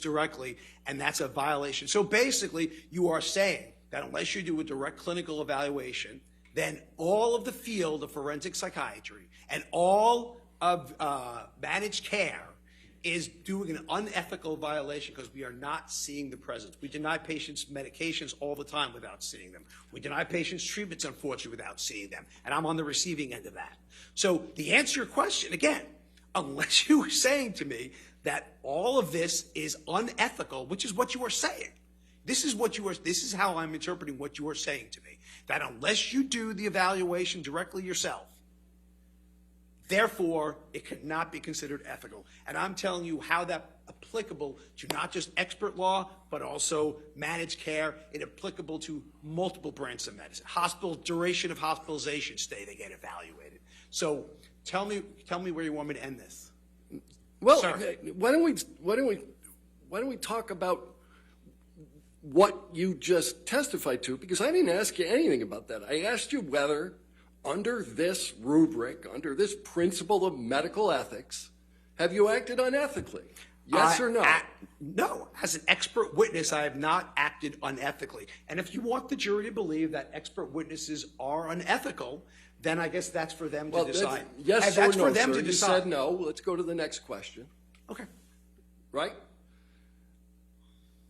directly, and that's a violation. So basically, you are saying that unless you do a direct clinical evaluation, then all of the field of forensic psychiatry and all of managed care is doing an unethical violation because we are not seeing the presence. We deny patients medications all the time without seeing them. We deny patients treatments, unfortunately, without seeing them. And I'm on the receiving end of that. So the answer to your question, again, unless you are saying to me that all of this is unethical, which is what you are saying. This is how I'm interpreting what you are saying to me. That unless you do the evaluation directly yourself, therefore, it cannot be considered ethical. And I'm telling you how that's applicable to not just expert law, but also managed care. It's applicable to multiple branches of medicine. Hospital duration of hospitalization stay, they get evaluated. So tell me where you want me to end this. Well, Sir. why don't we talk about what you just testified to? Because I didn't ask you anything about that. I asked you whether, under this rubric, under this principle of medical ethics, have you acted unethically? Yes or no? No. As an expert witness, I have not acted unethically. And if you want the jury to believe that expert witnesses are unethical, then I guess that's for them to decide. Yes that's or no, for them sir. to You decide. said no. Let's go to the next question. Okay. Right?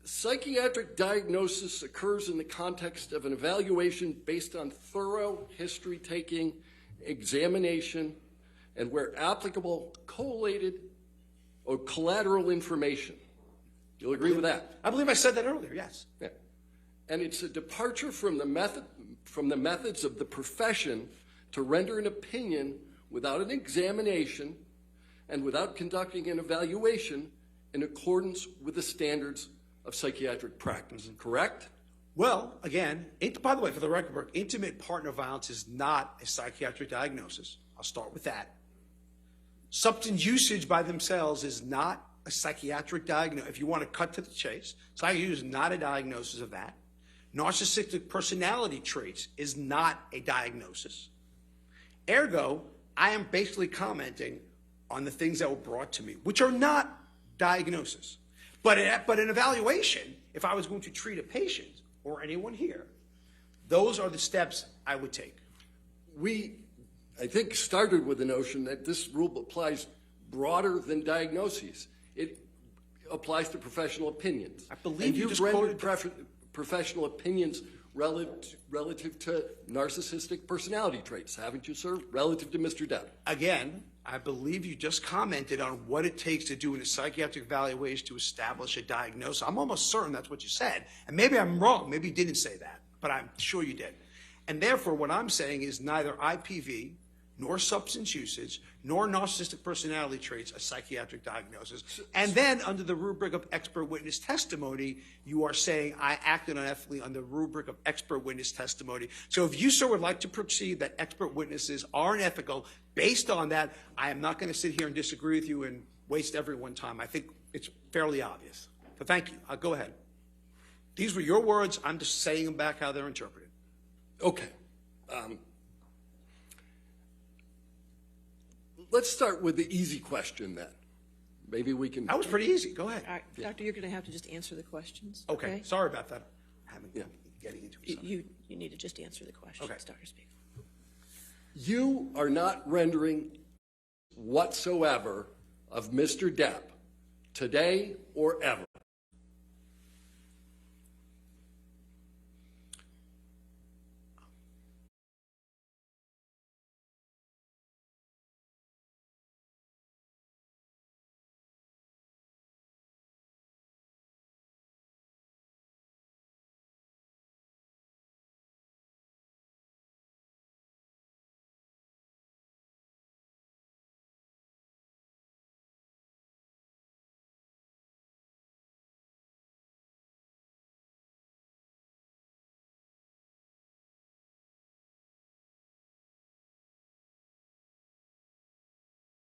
Psychiatric diagnosis occurs in the context of an evaluation based on thorough history-taking examination and, where applicable, collated or collateral information. You'll agree with that? I believe I said that earlier, yes. Yeah. And it's a departure from the methods of the profession to render an opinion without an examination and without conducting an evaluation in accordance with the standards of psychiatric practice, correct? Well, again, by the way, for the record, intimate partner violence is not a psychiatric diagnosis. I'll start with that. Substance usage by themselves is not a psychiatric diagnosis. If you want to cut to the chase, psychiatry is not a diagnosis of that. Narcissistic personality traits is not a diagnosis. Ergo, I am basically commenting on the things that were brought to me, which are not diagnosis. But an evaluation, if I was going to treat a patient or anyone here, those are the steps I would take. We, I think, started with the notion that this rule applies broader than diagnoses. It applies to professional opinions. I believe you just rendered quoted professional opinions relative to narcissistic personality traits, haven't you, sir? Relative to Mr. Depp. Again, I believe you just commented on what it takes to do in a psychiatric evaluation to establish a diagnosis. I'm almost certain that's what you said. And maybe I'm wrong. Maybe you didn't say that, but I'm sure you did. And therefore, what I'm saying is neither IPV nor substance usage nor narcissistic personality traits a psychiatric diagnosis. And then under the rubric of expert witness testimony, you are saying I acted unethically under the rubric of expert witness testimony. So if you, sir, would like to proceed that expert witnesses are unethical, based on that, I am not going to sit here and disagree with you and waste everyone's time. I think it's fairly obvious. So thank you. Go ahead. These were your words. I'm just saying them back how they're interpreted. Okay. Let's start with the easy question then. Maybe we can. That was pretty easy. Go ahead. All right, Doctor, you're going to have to just answer the questions. Okay. Sorry about that. I haven't getting into it. You need to just answer the questions, Okay. Dr. Spiegel. You are not rendering whatsoever of Mr. Depp today or ever.